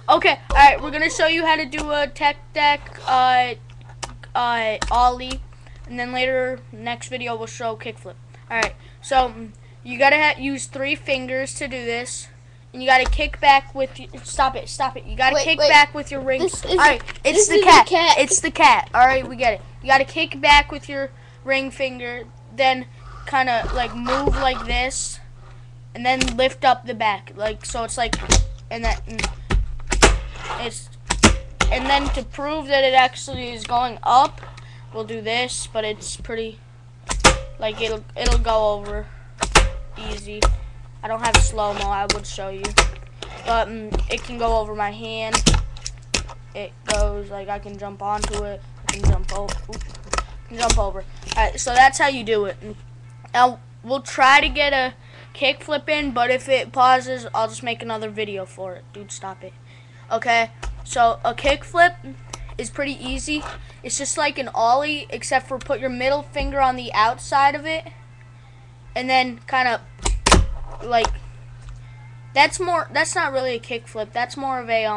Okay, alright, we're gonna show you how to do a tech deck ollie, and then later, next video, we'll show kickflip. Alright, so you gotta use 3 fingers to do this, and you gotta kick back with, stop it, you gotta kick back with your ring. Alright, it's the cat, it's the cat, alright, we get it. You gotta kick back with your ring finger, then kind of like move like this, and then lift up the back, like, so it's like, and then to prove that it actually is going up, we'll do this, but it's pretty, like, it'll go over easy. I don't have slow-mo, I would show you, but it can go over my hand. It goes, like, I can jump onto it, I can jump over. Alright, so that's how you do it. Now, we'll try to get a kickflip in, but if it pauses, I'll just make another video for it. Dude, stop it. Okay, so a kickflip is pretty easy. It's just like an ollie, except for put your middle finger on the outside of it, and then kind of like, that's not really a kickflip. That's more of a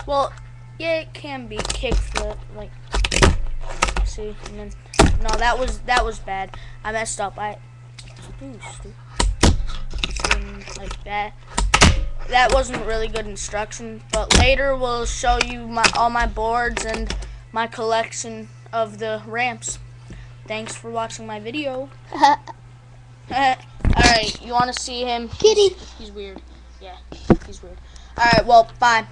well, yeah, it can be kickflip. Like, see, and then, no, that was bad. I messed up. Like that. That wasn't really good instruction, but later we'll show you all my boards and my collection of the ramps. Thanks for watching my video. Alright, you want to see him? Kitty. He's weird. Yeah, he's weird. Alright, well, bye.